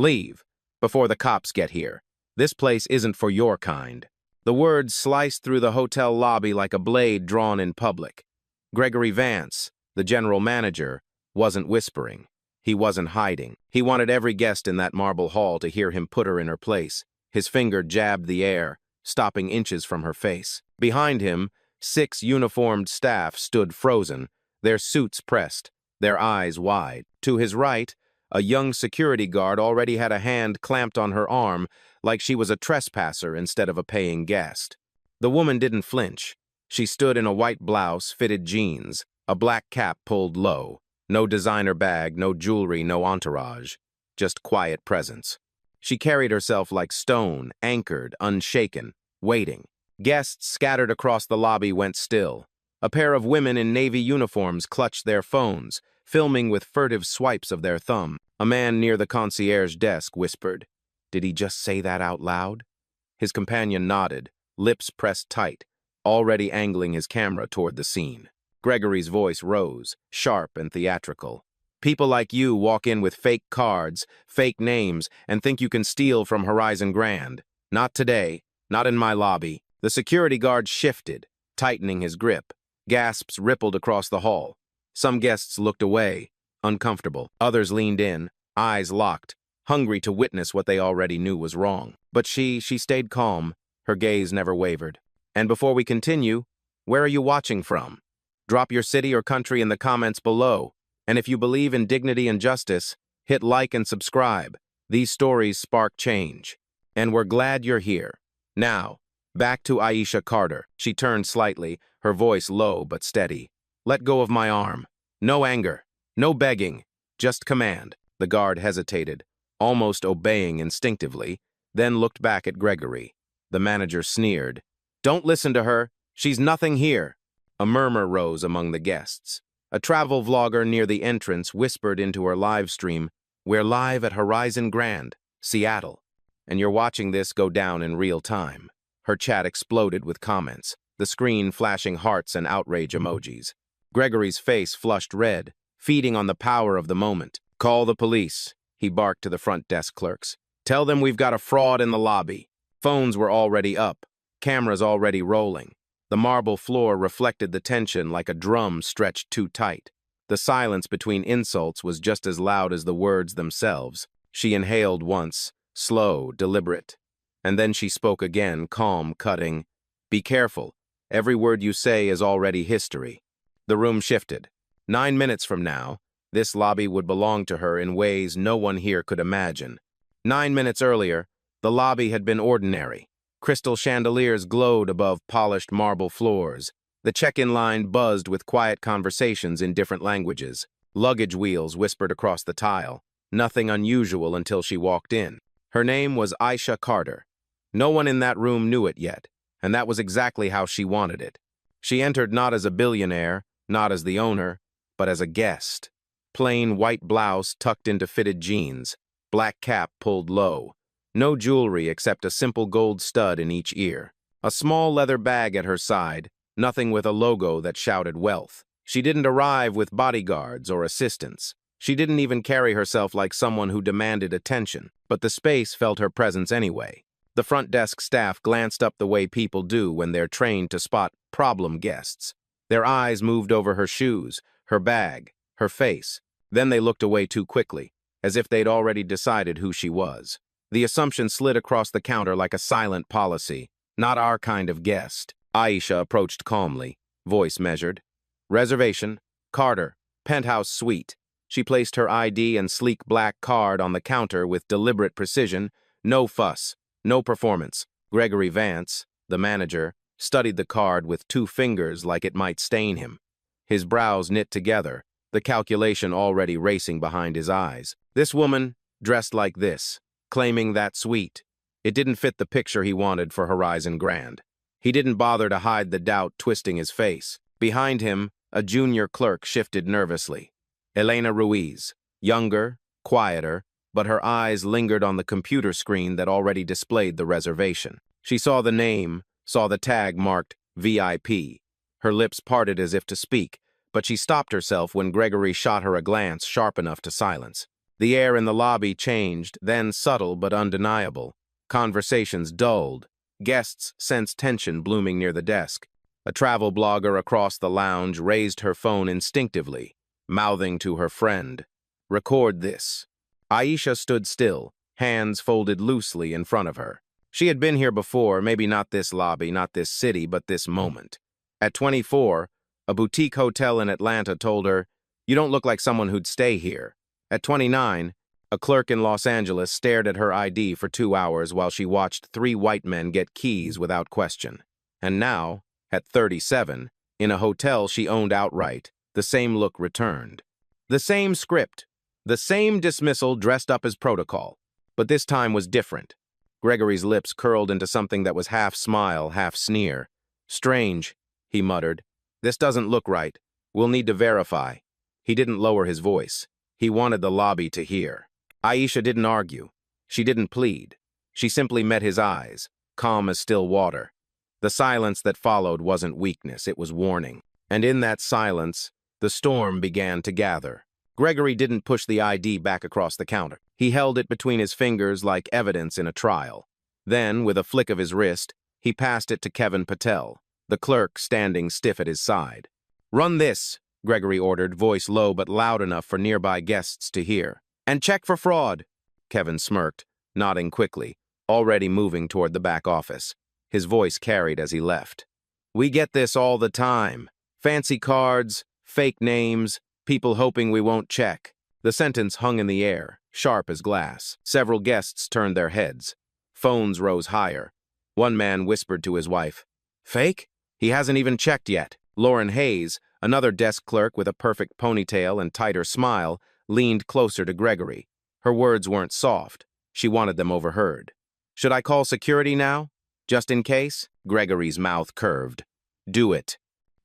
Leave, before the cops get here. This place isn't for your kind." The words sliced through the hotel lobby like a blade drawn in public. Gregory Vance, the general manager, wasn't whispering. He wasn't hiding. He wanted every guest in that marble hall to hear him put her in her place. His finger jabbed the air, stopping inches from her face. Behind him, 6 uniformed staff stood frozen, their suits pressed, their eyes wide. To his right, a young security guard already had a hand clamped on her arm like she was a trespasser instead of a paying guest. The woman didn't flinch. She stood in a white blouse, fitted jeans, a black cap pulled low. No designer bag, no jewelry, no entourage. Just quiet presence. She carried herself like stone, anchored, unshaken, waiting. Guests scattered across the lobby went still. A pair of women in navy uniforms clutched their phones, filming with furtive swipes of their thumb. A man near the concierge desk whispered, "Did he just say that out loud?" His companion nodded, lips pressed tight, already angling his camera toward the scene. Gregory's voice rose, sharp and theatrical. "People like you walk in with fake cards, fake names, and think you can steal from Horizon Grand. Not today, not in my lobby." The security guard shifted, tightening his grip. Gasps rippled across the hall. Some guests looked away, uncomfortable. Others leaned in, eyes locked, hungry to witness what they already knew was wrong. But she stayed calm, her gaze never wavered. "And before we continue, where are you watching from? Drop your city or country in the comments below. And if you believe in dignity and justice, hit like and subscribe. These stories spark change. And we're glad you're here. Now, back to Aisha Carter." She turned slightly, her voice low but steady. "Let go of my arm. No anger, no begging, just command." The guard hesitated, almost obeying instinctively, then looked back at Gregory. The manager sneered. "Don't listen to her. She's nothing here." A murmur rose among the guests. A travel vlogger near the entrance whispered into her live stream, "We're live at Horizon Grand, Seattle, and you're watching this go down in real time." Her chat exploded with comments, the screen flashing hearts and outrage emojis. Gregory's face flushed red, feeding on the power of the moment. "Call the police," he barked to the front desk clerks. "Tell them we've got a fraud in the lobby." Phones were already up, cameras already rolling. The marble floor reflected the tension like a drum stretched too tight. The silence between insults was just as loud as the words themselves. She inhaled once, slow, deliberate. And then she spoke again, calm, cutting. "Be careful. Every word you say is already history." The room shifted. 9 minutes from now, this lobby would belong to her in ways no one here could imagine. 9 minutes earlier, the lobby had been ordinary. Crystal chandeliers glowed above polished marble floors. The check-in line buzzed with quiet conversations in different languages. Luggage wheels whispered across the tile. Nothing unusual until she walked in. Her name was Aisha Carter. No one in that room knew it yet, and that was exactly how she wanted it. She entered not as a billionaire, not as the owner, but as a guest. Plain white blouse tucked into fitted jeans, black cap pulled low. No jewelry except a simple gold stud in each ear. A small leather bag at her side, nothing with a logo that shouted wealth. She didn't arrive with bodyguards or assistants. She didn't even carry herself like someone who demanded attention, but the space felt her presence anyway. The front desk staff glanced up the way people do when they're trained to spot problem guests. Their eyes moved over her shoes, her bag, her face. Then they looked away too quickly, as if they'd already decided who she was. The assumption slid across the counter like a silent policy. "Not our kind of guest." Aisha approached calmly, voice measured. "Reservation, Carter, penthouse suite." She placed her ID and sleek black card on the counter with deliberate precision. No fuss, no performance. Gregory Vance, the manager, studied the card with 2 fingers like it might stain him. His brows knit together, the calculation already racing behind his eyes. This woman, dressed like this, claiming that suite. It didn't fit the picture he wanted for Horizon Grand. He didn't bother to hide the doubt twisting his face. Behind him, a junior clerk shifted nervously. Elena Ruiz, younger, quieter, but her eyes lingered on the computer screen that already displayed the reservation. She saw the name, saw the tag marked VIP. Her lips parted as if to speak, but she stopped herself when Gregory shot her a glance sharp enough to silence. The air in the lobby changed, then subtle but undeniable. Conversations dulled. Guests sensed tension blooming near the desk. A travel blogger across the lounge raised her phone instinctively, mouthing to her friend, "Record this." Aisha stood still, hands folded loosely in front of her. She had been here before, maybe not this lobby, not this city, but this moment. At 24, a boutique hotel in Atlanta told her, "You don't look like someone who'd stay here." At 29, a clerk in Los Angeles stared at her ID for 2 hours while she watched 3 white men get keys without question. And now, at 37, in a hotel she owned outright, the same look returned. The same script, the same dismissal dressed up as protocol. But this time was different. Gregory's lips curled into something that was half smile, half sneer. "Strange," he muttered. "This doesn't look right. We'll need to verify." He didn't lower his voice. He wanted the lobby to hear. Aisha didn't argue. She didn't plead. She simply met his eyes, calm as still water. The silence that followed wasn't weakness, it was warning. And in that silence, the storm began to gather. Gregory didn't push the ID back across the counter. He held it between his fingers like evidence in a trial. Then, with a flick of his wrist, he passed it to Kevin Patel, the clerk standing stiff at his side. "Run this," Gregory ordered, voice low but loud enough for nearby guests to hear. "And check for fraud." Kevin smirked, nodding quickly, already moving toward the back office. His voice carried as he left. "We get this all the time. Fancy cards, fake names, people hoping we won't check." The sentence hung in the air, sharp as glass. Several guests turned their heads. Phones rose higher. One man whispered to his wife, "Fake? He hasn't even checked yet." Lauren Hayes, another desk clerk with a perfect ponytail and tighter smile, leaned closer to Gregory. Her words weren't soft. She wanted them overheard. "Should I call security now? Just in case?" Gregory's mouth curved. "Do it."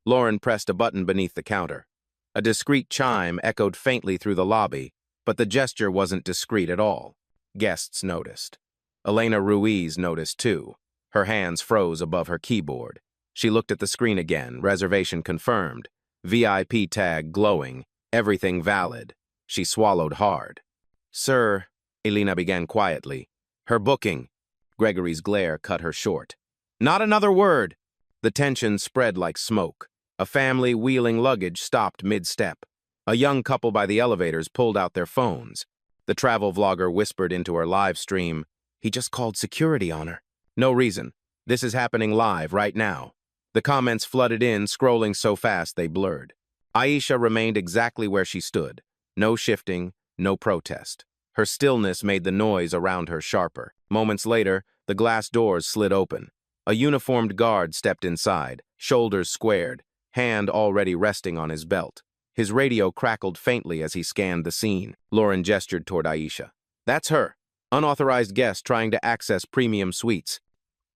Lauren pressed a button beneath the counter. A discreet chime echoed faintly through the lobby, but the gesture wasn't discreet at all. Guests noticed. Elena Ruiz noticed too. Her hands froze above her keyboard. She looked at the screen again, reservation confirmed, VIP tag glowing, everything valid. She swallowed hard. "Sir," Elena began quietly. "Her booking." Gregory's glare cut her short. "Not another word!" The tension spread like smoke. A family wheeling luggage stopped mid-step. A young couple by the elevators pulled out their phones. The travel vlogger whispered into her live stream, "He just called security on her." "No reason. This is happening live right now." The comments flooded in, scrolling so fast they blurred. Aisha remained exactly where she stood. No shifting, no protest. Her stillness made the noise around her sharper. Moments later, the glass doors slid open. A uniformed guard stepped inside, shoulders squared, hand already resting on his belt. His radio crackled faintly as he scanned the scene. Lauren gestured toward Aisha. "That's her. Unauthorized guest trying to access premium suites."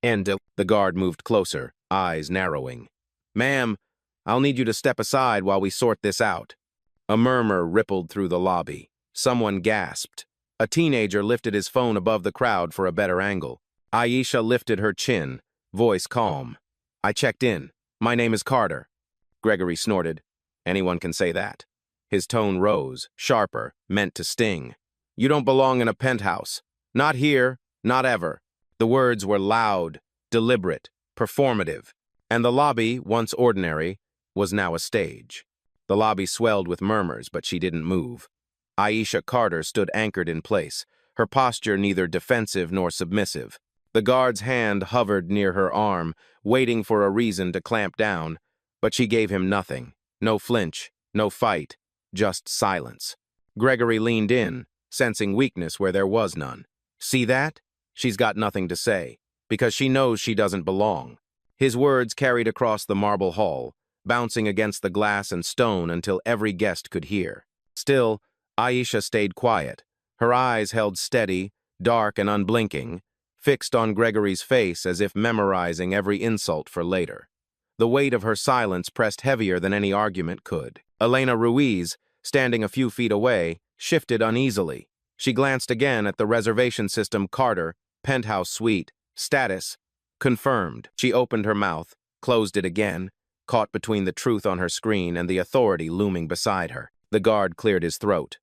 And the guard moved closer, eyes narrowing. "Ma'am, I'll need you to step aside while we sort this out." A murmur rippled through the lobby. Someone gasped. A teenager lifted his phone above the crowd for a better angle. Aisha lifted her chin, voice calm. "I checked in. My name is Carter." Gregory snorted. "Anyone can say that." His tone rose, sharper, meant to sting. "You don't belong in a penthouse. Not here, not ever." The words were loud, deliberate, performative, and the lobby, once ordinary, was now a stage. The lobby swelled with murmurs, but she didn't move. Aisha Carter stood anchored in place, her posture neither defensive nor submissive. The guard's hand hovered near her arm, waiting for a reason to clamp down, but she gave him nothing. No flinch, no fight, just silence. Gregory leaned in, sensing weakness where there was none. "See that? She's got nothing to say, because she knows she doesn't belong." His words carried across the marble hall, bouncing against the glass and stone until every guest could hear. Still, Aisha stayed quiet, her eyes held steady, dark and unblinking, fixed on Gregory's face as if memorizing every insult for later. The weight of her silence pressed heavier than any argument could. Elena Ruiz, standing a few feet away, shifted uneasily. She glanced again at the reservation system. Carter, penthouse suite, status, confirmed. She opened her mouth, closed it again, caught between the truth on her screen and the authority looming beside her. The guard cleared his throat.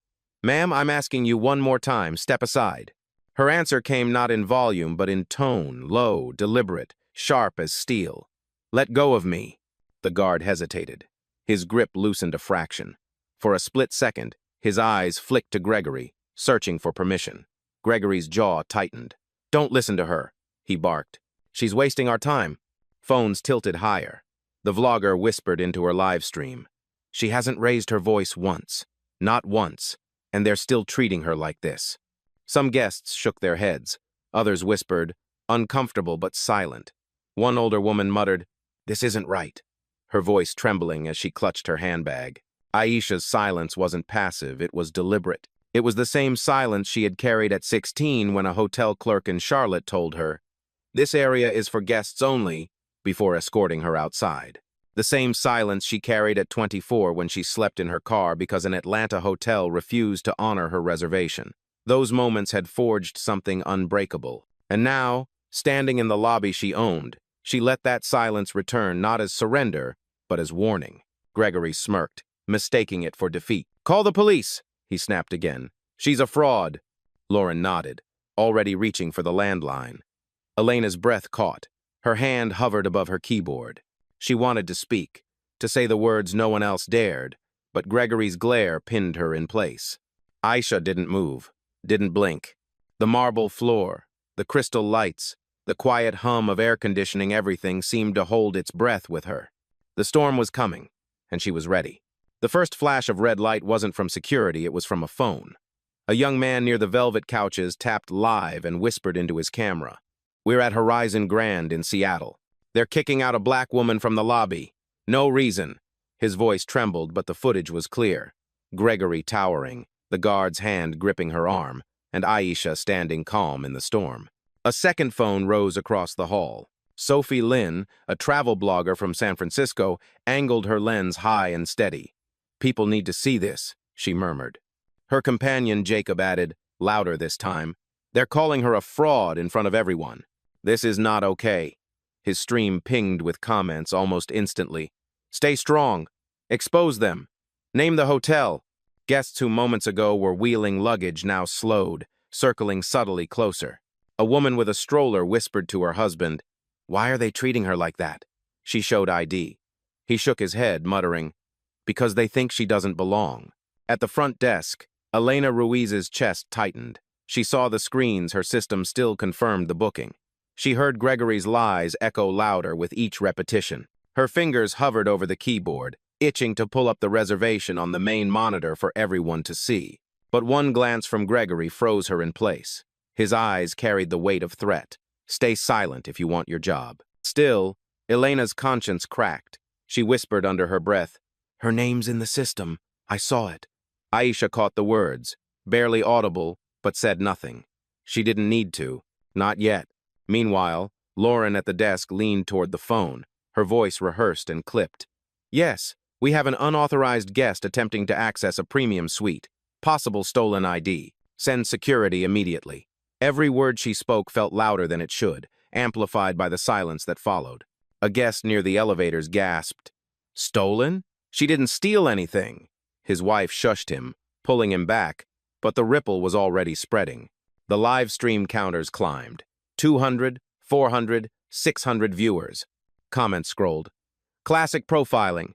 "Ma'am, I'm asking you one more time. Step aside." Her answer came not in volume, but in tone, low, deliberate, sharp as steel. "Let go of me." The guard hesitated. His grip loosened a fraction. For a split second, his eyes flicked to Gregory, searching for permission. Gregory's jaw tightened. "Don't listen to her," he barked. "She's wasting our time." Phones tilted higher. The vlogger whispered into her live stream. "She hasn't raised her voice once. Not once. And they're still treating her like this." Some guests shook their heads. Others whispered, uncomfortable but silent. One older woman muttered, "This isn't right," her voice trembling as she clutched her handbag. Aisha's silence wasn't passive, it was deliberate. It was the same silence she had carried at 16 when a hotel clerk in Charlotte told her, "This area is for guests only," before escorting her outside. The same silence she carried at 24 when she slept in her car because an Atlanta hotel refused to honor her reservation. Those moments had forged something unbreakable. And now, standing in the lobby she owned, she let that silence return not as surrender, but as warning. Gregory smirked, mistaking it for defeat. "Call the police," he snapped again. "She's a fraud." Lauren nodded, already reaching for the landline. Elena's breath caught. Her hand hovered above her keyboard. She wanted to speak, to say the words no one else dared, but Gregory's glare pinned her in place. Aisha didn't move, didn't blink. The marble floor, the crystal lights, the quiet hum of air conditioning, everything seemed to hold its breath with her. The storm was coming, and she was ready. The first flash of red light wasn't from security, it was from a phone. A young man near the velvet couches tapped live and whispered into his camera. "We're at Horizon Grand in Seattle. They're kicking out a black woman from the lobby. No reason." His voice trembled, but the footage was clear. Gregory towering, the guard's hand gripping her arm, and Aisha standing calm in the storm. A second phone rose across the hall. Sophie Lynn, a travel blogger from San Francisco, angled her lens high and steady. "People need to see this," she murmured. Her companion Jacob added, louder this time, "They're calling her a fraud in front of everyone. This is not okay." His stream pinged with comments almost instantly. "Stay strong. Expose them. Name the hotel." Guests who moments ago were wheeling luggage now slowed, circling subtly closer. A woman with a stroller whispered to her husband, "Why are they treating her like that?" She showed ID. He shook his head, muttering, "Because they think she doesn't belong." At the front desk, Elena Ruiz's chest tightened. She saw the screens, her system still confirmed the booking. She heard Gregory's lies echo louder with each repetition. Her fingers hovered over the keyboard, itching to pull up the reservation on the main monitor for everyone to see. But one glance from Gregory froze her in place. His eyes carried the weight of threat. "Stay silent if you want your job." Still, Elena's conscience cracked. She whispered under her breath, "Her name's in the system. I saw it." Aisha caught the words, barely audible, but said nothing. She didn't need to. Not yet. Meanwhile, Lauren at the desk leaned toward the phone, her voice rehearsed and clipped. "Yes, we have an unauthorized guest attempting to access a premium suite. Possible stolen ID. Send security immediately." Every word she spoke felt louder than it should, amplified by the silence that followed. A guest near the elevators gasped, "Stolen? She didn't steal anything." His wife shushed him, pulling him back, but the ripple was already spreading. The live stream counters climbed. 200, 400, 600 viewers. Comments scrolled. "Classic profiling.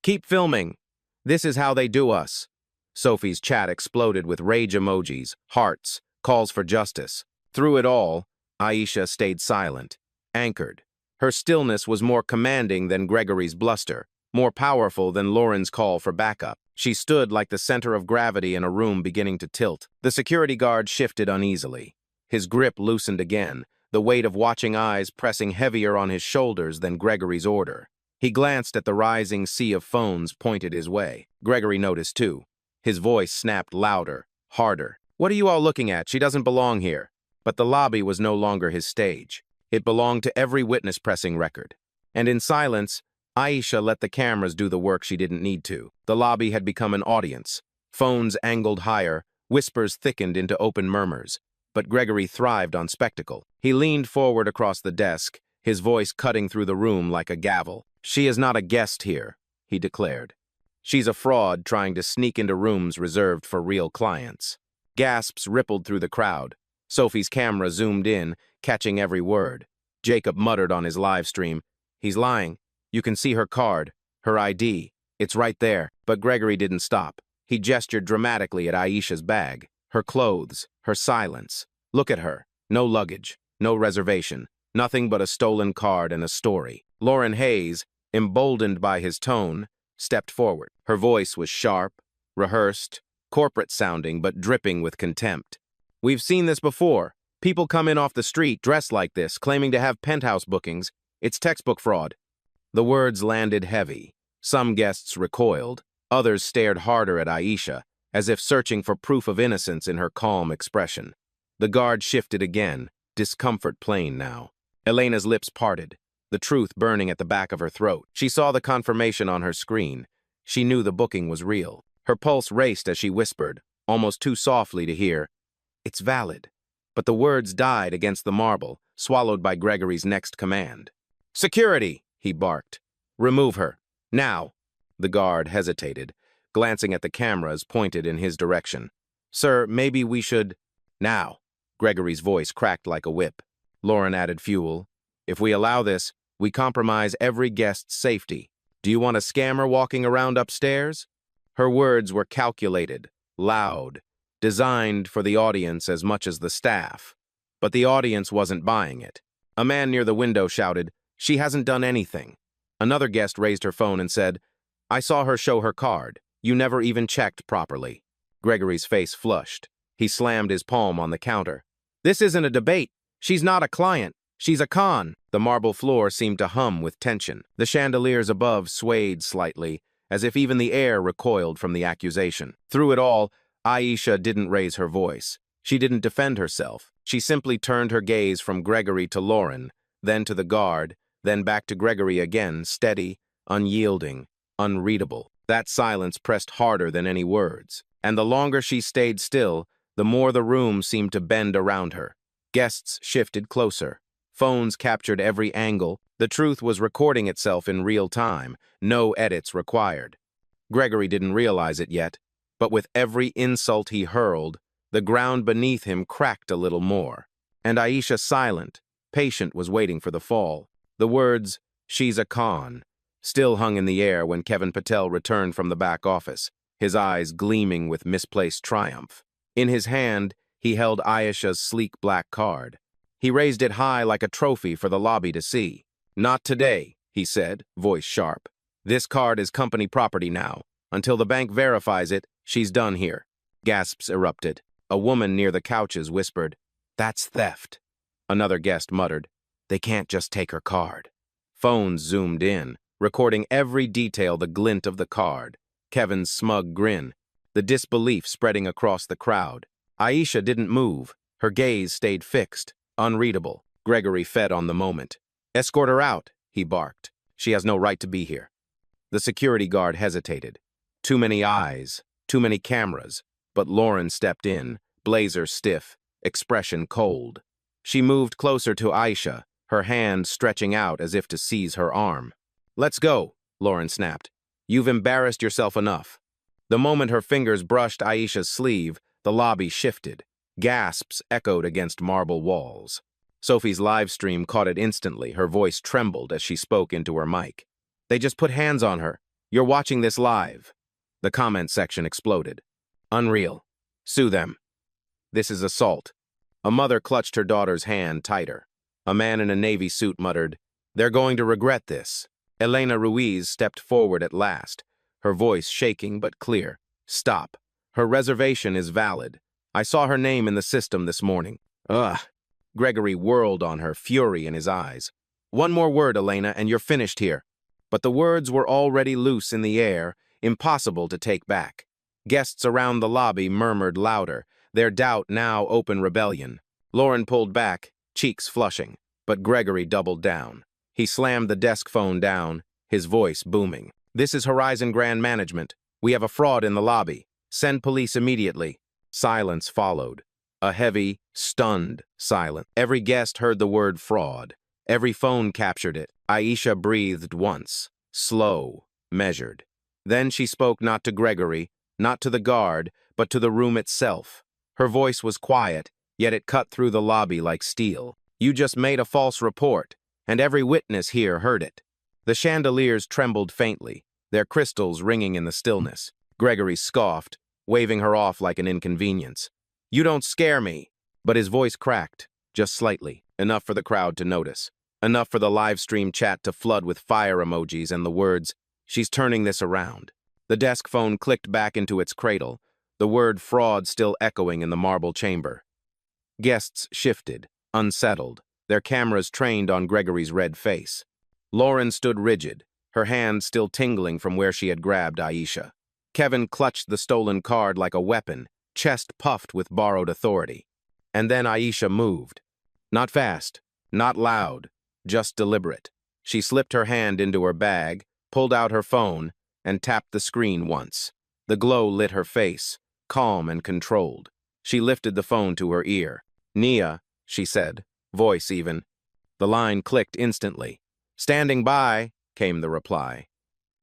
Keep filming. This is how they do us." Sophie's chat exploded with rage emojis, hearts, calls for justice. Through it all, Aisha stayed silent, anchored. Her stillness was more commanding than Gregory's bluster, more powerful than Lauren's call for backup. She stood like the center of gravity in a room beginning to tilt. The security guard shifted uneasily. His grip loosened again, the weight of watching eyes pressing heavier on his shoulders than Gregory's order. He glanced at the rising sea of phones pointed his way. Gregory noticed too. His voice snapped louder, harder. "What are you all looking at? She doesn't belong here." But the lobby was no longer his stage. It belonged to every witness pressing record. And in silence, Aisha let the cameras do the work she didn't need to. The lobby had become an audience. Phones angled higher, whispers thickened into open murmurs. But Gregory thrived on spectacle. He leaned forward across the desk, his voice cutting through the room like a gavel. "She is not a guest here," he declared. She's a fraud trying to sneak into rooms reserved for real clients. Gasps rippled through the crowd. Sophie's camera zoomed in, catching every word. Jacob muttered on his live stream, "He's lying. You can see her card, her ID. It's right there." But Gregory didn't stop. He gestured dramatically at Aisha's bag, her clothes, her silence. "Look at her. No luggage, no reservation, nothing but a stolen card and a story." Lauren Hayes, emboldened by his tone, stepped forward. Her voice was sharp, rehearsed, corporate-sounding but dripping with contempt. "We've seen this before. People come in off the street dressed like this, claiming to have penthouse bookings. It's textbook fraud." The words landed heavy. Some guests recoiled. Others stared harder at Aisha, as if searching for proof of innocence in her calm expression. The guard shifted again, discomfort plain now. Elena's lips parted, the truth burning at the back of her throat. She saw the confirmation on her screen. She knew the booking was real. Her pulse raced as she whispered, almost too softly to hear, "It's valid." But the words died against the marble, swallowed by Gregory's next command. "Security!" he barked. "Remove her. Now." The guard hesitated, glancing at the cameras pointed in his direction. "Sir, maybe we should—" "Now." Gregory's voice cracked like a whip. Lauren added fuel. "If we allow this, we compromise every guest's safety. Do you want a scammer walking around upstairs?" Her words were calculated, loud, designed for the audience as much as the staff. But the audience wasn't buying it. A man near the window shouted, "She hasn't done anything." Another guest raised her phone and said, "I saw her show her card. You never even checked properly." Gregory's face flushed. He slammed his palm on the counter. "This isn't a debate. She's not a client. She's a con." The marble floor seemed to hum with tension. The chandeliers above swayed slightly, as if even the air recoiled from the accusation. Through it all, Aisha didn't raise her voice. She didn't defend herself. She simply turned her gaze from Gregory to Lauren, then to the guard, then back to Gregory again, steady, unyielding, unreadable. That silence pressed harder than any words. And the longer she stayed still, the more the room seemed to bend around her. Guests shifted closer. Phones captured every angle. The truth was recording itself in real time, no edits required. Gregory didn't realize it yet, but with every insult he hurled, the ground beneath him cracked a little more. And Aisha, silent, patient, was waiting for the fall. The words, "She's a con," still hung in the air when Kevin Patel returned from the back office, his eyes gleaming with misplaced triumph. In his hand, he held Aisha's sleek black card. He raised it high like a trophy for the lobby to see. "Not today," he said, voice sharp. "This card is company property now. Until the bank verifies it, she's done here." Gasps erupted. A woman near the couches whispered, "That's theft." Another guest muttered, "They can't just take her card." Phones zoomed in, recording every detail, the glint of the card, Kevin's smug grin, the disbelief spreading across the crowd. Aisha didn't move. Her gaze stayed fixed, unreadable. Gregory fed on the moment. "Escort her out," he barked. "She has no right to be here." The security guard hesitated. Too many eyes, too many cameras, but Lauren stepped in, blazer stiff, expression cold. She moved closer to Aisha, her hand stretching out as if to seize her arm. "Let's go," Lauren snapped. "You've embarrassed yourself enough." The moment her fingers brushed Aisha's sleeve, the lobby shifted. Gasps echoed against marble walls. Sophie's live stream caught it instantly. Her voice trembled as she spoke into her mic. "They just put hands on her. You're watching this live." The comment section exploded. "Unreal. Sue them. This is assault." A mother clutched her daughter's hand tighter. A man in a navy suit muttered, "They're going to regret this." Elena Ruiz stepped forward at last, her voice shaking but clear. "Stop. Her reservation is valid. I saw her name in the system this morning." "Ugh." Gregory whirled on her, fury in his eyes. "One more word, Elena, and you're finished here." But the words were already loose in the air, impossible to take back. Guests around the lobby murmured louder, their doubt now open rebellion. Lauren pulled back, cheeks flushing, but Gregory doubled down. He slammed the desk phone down, his voice booming. "This is Horizon Grand Management. We have a fraud in the lobby. Send police immediately." Silence followed. A heavy, stunned silence. Every guest heard the word fraud. Every phone captured it. Aisha breathed once, slow, measured. Then she spoke not to Gregory, not to the guard, but to the room itself. Her voice was quiet, yet it cut through the lobby like steel. You just made a false report, and every witness here heard it. The chandeliers trembled faintly, their crystals ringing in the stillness. Gregory scoffed, waving her off like an inconvenience. You don't scare me. But his voice cracked, just slightly, enough for the crowd to notice. Enough for the live stream chat to flood with fire emojis and the words, "She's turning this around." The desk phone clicked back into its cradle, the word fraud still echoing in the marble chamber. Guests shifted, unsettled, their cameras trained on Gregory's red face. Lauren stood rigid, her hand still tingling from where she had grabbed Aisha. Kevin clutched the stolen card like a weapon, chest puffed with borrowed authority. And then Aisha moved. Not fast, not loud, just deliberate. She slipped her hand into her bag, pulled out her phone, and tapped the screen once. The glow lit her face, calm and controlled. She lifted the phone to her ear. "Nia," she said, voice even. The line clicked instantly. "Standing by," came the reply.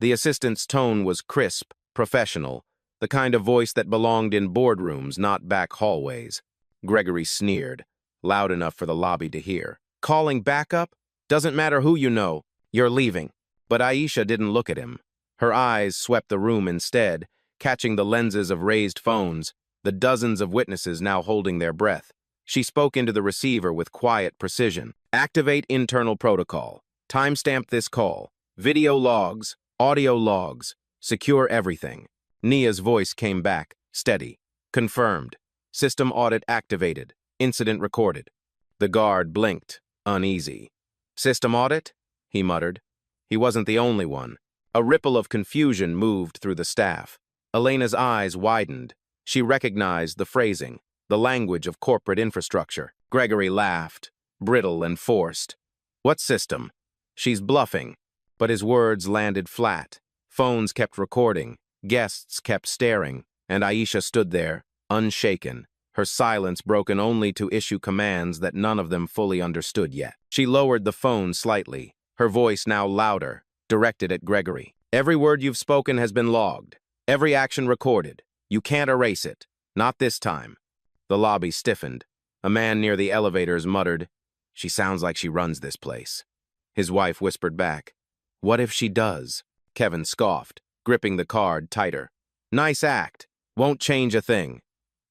The assistant's tone was crisp, professional, the kind of voice that belonged in boardrooms, not back hallways. Gregory sneered, loud enough for the lobby to hear. "Calling backup? Doesn't matter who you know. You're leaving." But Aisha didn't look at him. Her eyes swept the room instead, catching the lenses of raised phones, the dozens of witnesses now holding their breath. She spoke into the receiver with quiet precision. "Activate internal protocol. Timestamp this call. Video logs, audio logs. Secure everything." Nia's voice came back, steady. "Confirmed. System audit activated. Incident recorded." The guard blinked, uneasy. "System audit?" he muttered. He wasn't the only one. A ripple of confusion moved through the staff. Elena's eyes widened. She recognized the phrasing, the language of corporate infrastructure. Gregory laughed, brittle and forced. "What system?" "She's bluffing." But his words landed flat. Phones kept recording, guests kept staring, and Aisha stood there, unshaken, her silence broken only to issue commands that none of them fully understood yet. She lowered the phone slightly, her voice now louder, directed at Gregory. "Every word you've spoken has been logged. Every action recorded. You can't erase it. Not this time." The lobby stiffened. A man near the elevators muttered, "She sounds like she runs this place." His wife whispered back, "What if she does?" Kevin scoffed, gripping the card tighter. "Nice act. Won't change a thing."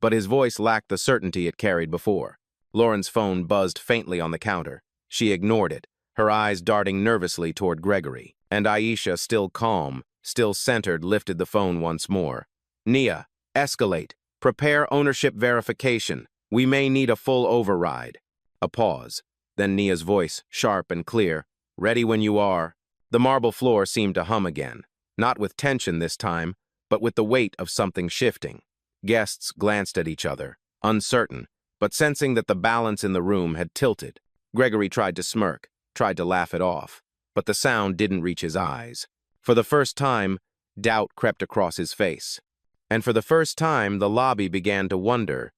But his voice lacked the certainty it carried before. Lauren's phone buzzed faintly on the counter. She ignored it, her eyes darting nervously toward Gregory. And Aisha, still calm, still centered, lifted the phone once more. "Nia, escalate. Prepare ownership verification. We may need a full override." A pause. Then Nia's voice, sharp and clear. "Ready when you are." The marble floor seemed to hum again, not with tension this time, but with the weight of something shifting. Guests glanced at each other, uncertain, but sensing that the balance in the room had tilted. Gregory tried to smirk, tried to laugh it off, but the sound didn't reach his eyes. For the first time, doubt crept across his face. And for the first time, the lobby began to wonder,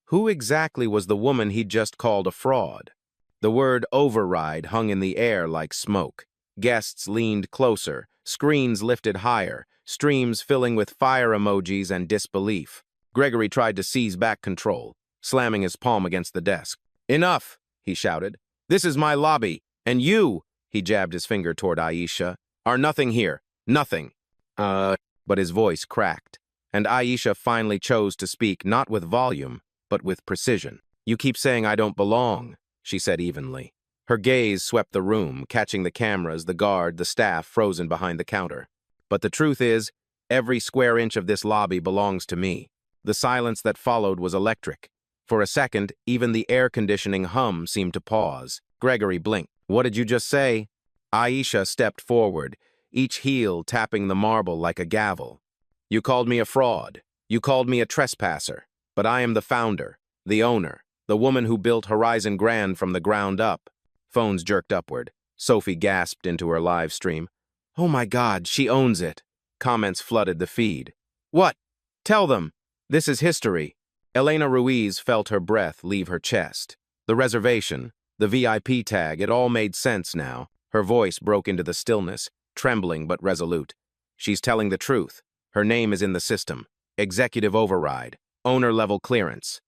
who exactly was the woman he'd just called a fraud? The word override hung in the air like smoke. Guests leaned closer, screens lifted higher, streams filling with fire emojis and disbelief. Gregory tried to seize back control, slamming his palm against the desk. "Enough," he shouted. "This is my lobby, and you," he jabbed his finger toward Aisha, "are nothing here. Nothing." But his voice cracked, and Aisha finally chose to speak not with volume, but with precision. "You keep saying I don't belong," she said evenly. Her gaze swept the room, catching the cameras, the guard, the staff frozen behind the counter. "But the truth is, every square inch of this lobby belongs to me." The silence that followed was electric. For a second, even the air conditioning hum seemed to pause. Gregory blinked. "What did you just say?" Aisha stepped forward, each heel tapping the marble like a gavel. "You called me a fraud. You called me a trespasser. But I am the founder, the owner, the woman who built Horizon Grand from the ground up." Phones jerked upward. Sophie gasped into her live stream. "Oh my God, she owns it." Comments flooded the feed. "What? Tell them. This is history." Elena Ruiz felt her breath leave her chest. The reservation, the VIP tag, it all made sense now. Her voice broke into the stillness, trembling but resolute. She's telling the truth. Her name is in the system. Executive override. Owner-level clearance.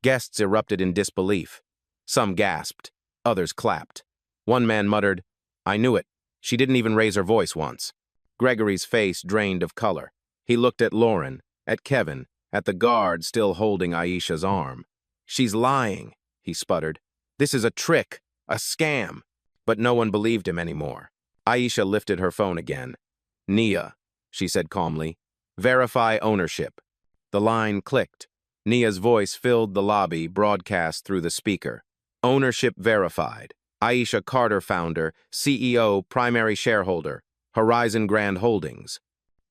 Guests erupted in disbelief. Some gasped. Others clapped. One man muttered, "I knew it. She didn't even raise her voice once." Gregory's face drained of color. He looked at Lauren, at Kevin, at the guard still holding Aisha's arm. "She's lying," he sputtered. "This is a trick, a scam." But no one believed him anymore. Aisha lifted her phone again. "Nia," she said calmly. "Verify ownership." The line clicked. Nia's voice filled the lobby, broadcast through the speaker. "Ownership verified. Aisha Carter, founder, CEO, primary shareholder, Horizon Grand Holdings."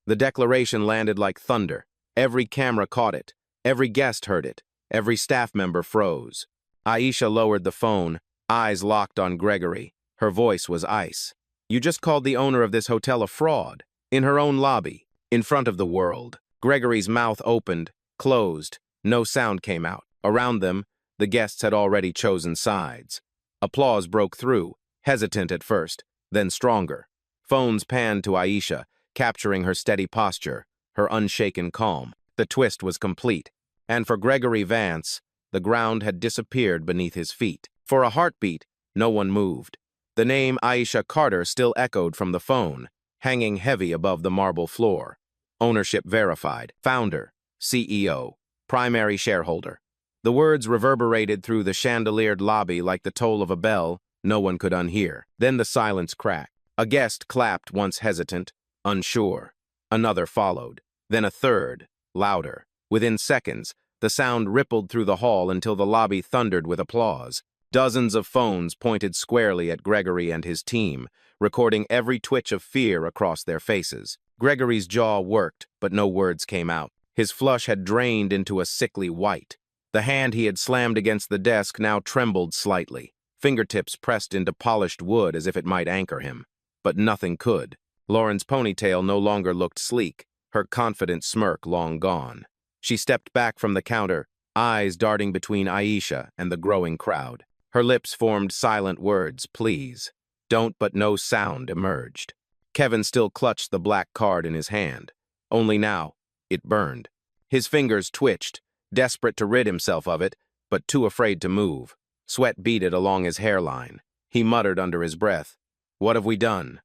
The declaration landed like thunder. Every camera caught it. Every guest heard it. Every staff member froze. Aisha lowered the phone, eyes locked on Gregory. Her voice was ice. "You just called the owner of this hotel a fraud. In her own lobby. In front of the world." Gregory's mouth opened, closed. No sound came out. Around them, the guests had already chosen sides. Applause broke through, hesitant at first, then stronger. Phones panned to Aisha, capturing her steady posture, her unshaken calm. The twist was complete. And for Gregory Vance, the ground had disappeared beneath his feet. For a heartbeat, no one moved. The name Aisha Carter still echoed from the phone, hanging heavy above the marble floor. Ownership verified. Founder, CEO, primary shareholder. The words reverberated through the chandeliered lobby like the toll of a bell no one could unhear. Then the silence cracked. A guest clapped, once hesitant, unsure. Another followed. Then a third, louder. Within seconds, the sound rippled through the hall until the lobby thundered with applause. Dozens of phones pointed squarely at Gregory and his team, recording every twitch of fear across their faces. Gregory's jaw worked, but no words came out. His flush had drained into a sickly white. The hand he had slammed against the desk now trembled slightly. Fingertips pressed into polished wood as if it might anchor him. But nothing could. Lauren's ponytail no longer looked sleek, her confident smirk long gone. She stepped back from the counter, eyes darting between Aisha and the growing crowd. Her lips formed silent words, "Please." Don't, but no sound emerged. Kevin still clutched the black card in his hand. Only now, it burned. His fingers twitched, desperate to rid himself of it, but too afraid to move. Sweat beaded along his hairline. He muttered under his breath, "What have we done?"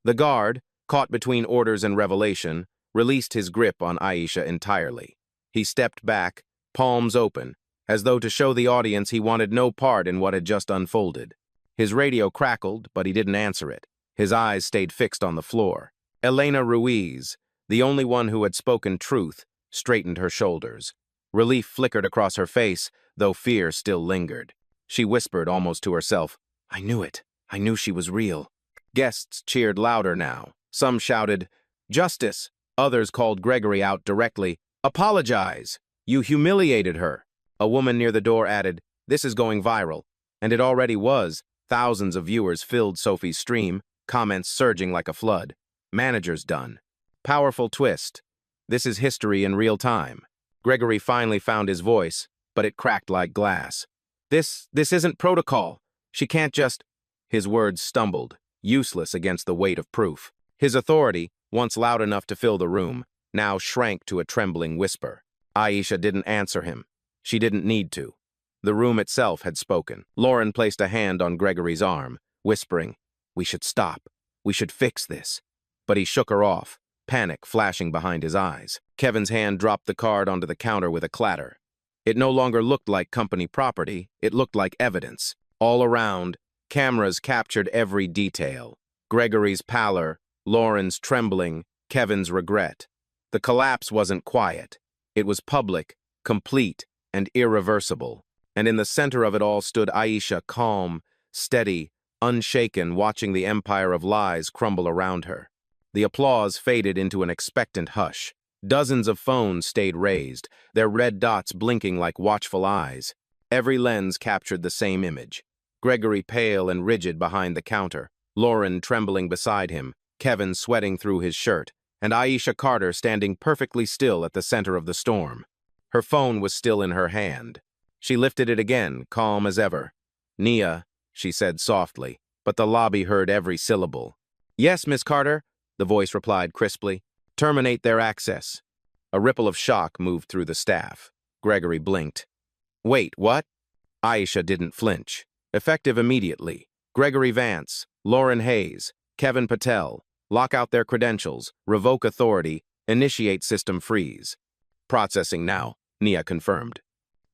The guard, caught between orders and revelation, released his grip on Aisha entirely. He stepped back, palms open, as though to show the audience he wanted no part in what had just unfolded. His radio crackled, but he didn't answer it. His eyes stayed fixed on the floor. Elena Ruiz, the only one who had spoken truth, straightened her shoulders. Relief flickered across her face, though fear still lingered. She whispered almost to herself, "I knew it. I knew she was real." Guests cheered louder now. Some shouted, "Justice." Others called Gregory out directly, "Apologize. You humiliated her." A woman near the door added, "This is going viral." And it already was. Thousands of viewers filled Sophie's stream, comments surging like a flood. "Manager's done." Powerful twist. This is history in real time. Gregory finally found his voice, but it cracked like glass. This isn't protocol. She can't just..." His words stumbled, useless against the weight of proof. His authority, once loud enough to fill the room, now shrank to a trembling whisper. Aisha didn't answer him. She didn't need to. The room itself had spoken. Lauren placed a hand on Gregory's arm, whispering, "We should stop. We should fix this." But he shook her off, panic flashing behind his eyes. Kevin's hand dropped the card onto the counter with a clatter. It no longer looked like company property, it looked like evidence. All around, cameras captured every detail. Gregory's pallor, Lauren's trembling, Kevin's regret. The collapse wasn't quiet. It was public, complete, and irreversible. And in the center of it all stood Aisha, calm, steady, unshaken, watching the empire of lies crumble around her. The applause faded into an expectant hush. Dozens of phones stayed raised, their red dots blinking like watchful eyes. Every lens captured the same image. Gregory pale and rigid behind the counter, Lauren trembling beside him, Kevin sweating through his shirt, and Aisha Carter standing perfectly still at the center of the storm. Her phone was still in her hand. She lifted it again, calm as ever. "Nia," she said softly, but the lobby heard every syllable. "Yes, Miss Carter," the voice replied crisply. Terminate their access. A ripple of shock moved through the staff. Gregory blinked. Wait, what? Aisha didn't flinch. Effective immediately. Gregory Vance, Lauren Hayes, Kevin Patel. Lock out their credentials, revoke authority, initiate system freeze. Processing now, Nia confirmed.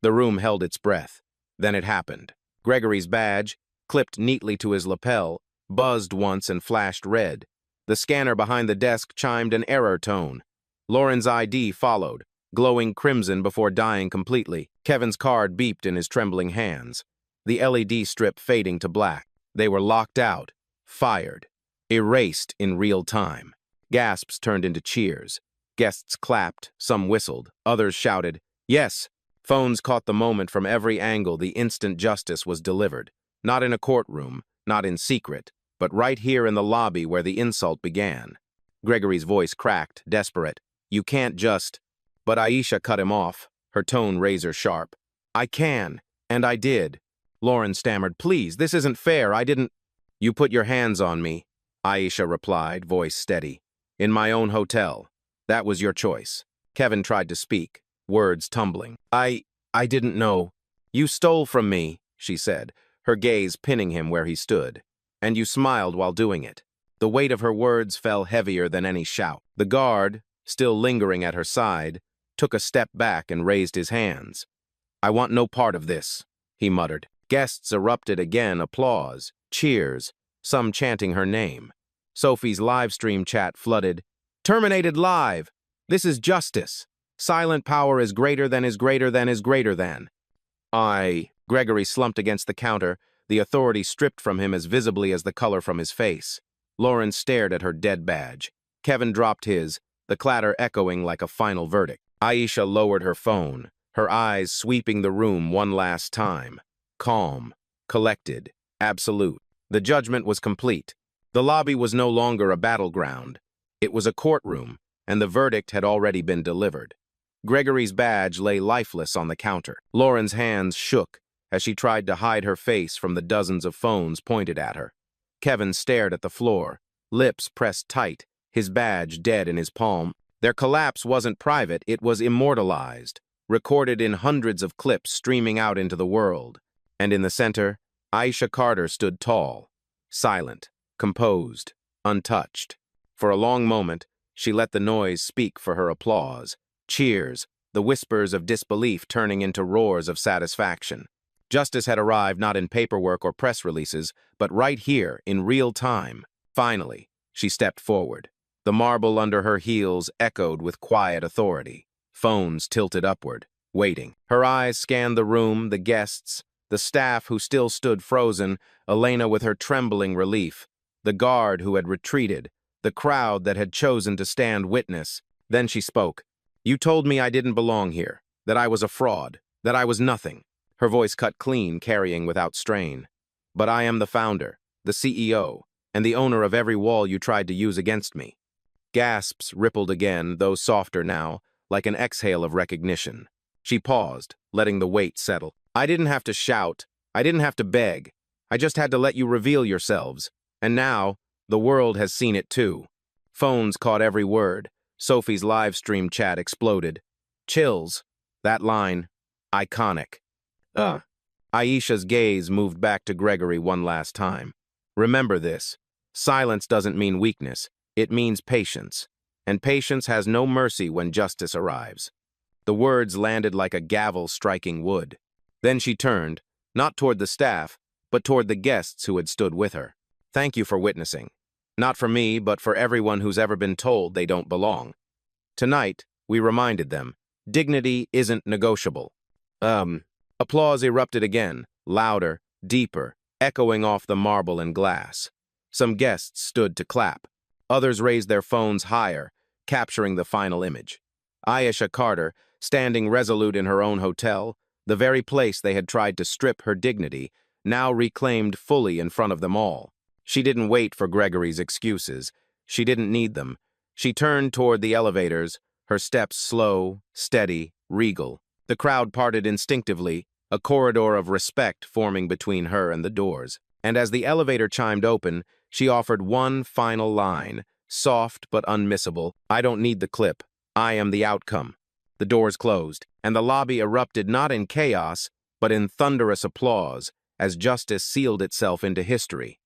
The room held its breath. Then it happened. Gregory's badge, clipped neatly to his lapel, buzzed once and flashed red. The scanner behind the desk chimed an error tone. Lauren's ID followed, glowing crimson before dying completely. Kevin's card beeped in his trembling hands. The LED strip fading to black. They were locked out, fired, erased in real time. Gasps turned into cheers. Guests clapped, some whistled, others shouted, "Yes!" Phones caught the moment from every angle. The instant justice was delivered. Not in a courtroom, not in secret, but right here in the lobby where the insult began. Gregory's voice cracked, desperate. "You can't just—" But Aisha cut him off, her tone razor-sharp. "I can, and I did." Lauren stammered, "Please, this isn't fair, I didn't—" "You put your hands on me," Aisha replied, voice steady. "In my own hotel. That was your choice." Kevin tried to speak, words tumbling. I didn't know. "You stole from me," she said, her gaze pinning him where he stood. "And you smiled while doing it." The weight of her words fell heavier than any shout. The guard, still lingering at her side, took a step back and raised his hands. "I want no part of this," he muttered. Guests erupted again, applause, cheers, some chanting her name. Sophie's live stream chat flooded. "Terminated live! This is justice! Silent power is greater than is greater than is greater than." Gregory slumped against the counter, the authority stripped from him as visibly as the color from his face. Lauren stared at her dead badge. Kevin dropped his, the clatter echoing like a final verdict. Aisha lowered her phone, her eyes sweeping the room one last time. Calm, collected, absolute. The judgment was complete. The lobby was no longer a battleground. It was a courtroom, and the verdict had already been delivered. Gregory's badge lay lifeless on the counter. Lauren's hands shook as she tried to hide her face from the dozens of phones pointed at her. Kevin stared at the floor, lips pressed tight, his badge dead in his palm. Their collapse wasn't private, it was immortalized, recorded in hundreds of clips streaming out into the world. And in the center, Aisha Carter stood tall, silent, composed, untouched. For a long moment, she let the noise speak for her applause. Cheers, the whispers of disbelief turning into roars of satisfaction. Justice had arrived not in paperwork or press releases, but right here, in real time. Finally, she stepped forward. The marble under her heels echoed with quiet authority. Phones tilted upward, waiting. Her eyes scanned the room, the guests, the staff who still stood frozen, Elena with her trembling relief, the guard who had retreated, the crowd that had chosen to stand witness. Then she spoke. "You told me I didn't belong here, that I was a fraud, that I was nothing." Her voice cut clean, carrying without strain. "But I am the founder, the CEO, and the owner of every wall you tried to use against me." Gasps rippled again, though softer now, like an exhale of recognition. She paused, letting the weight settle. "I didn't have to shout. I didn't have to beg. I just had to let you reveal yourselves. And now, the world has seen it too." Phones caught every word. Sophie's live stream chat exploded. Chills. That line. Iconic. Aisha's gaze moved back to Gregory one last time. "Remember this. Silence doesn't mean weakness. It means patience. And patience has no mercy when justice arrives." The words landed like a gavel striking wood. Then she turned, not toward the staff, but toward the guests who had stood with her. "Thank you for witnessing. Not for me, but for everyone who's ever been told they don't belong. Tonight, we reminded them, dignity isn't negotiable." Applause erupted again, louder, deeper, echoing off the marble and glass. Some guests stood to clap. Others raised their phones higher, capturing the final image. Aisha Carter, standing resolute in her own hotel, the very place they had tried to strip her dignity, now reclaimed fully in front of them all. She didn't wait for Gregory's excuses. She didn't need them. She turned toward the elevators, her steps slow, steady, regal. The crowd parted instinctively, a corridor of respect forming between her and the doors. And as the elevator chimed open, she offered one final line, soft but unmissable. I don't need the clip. I am the outcome. The doors closed, and the lobby erupted not in chaos, but in thunderous applause, as justice sealed itself into history.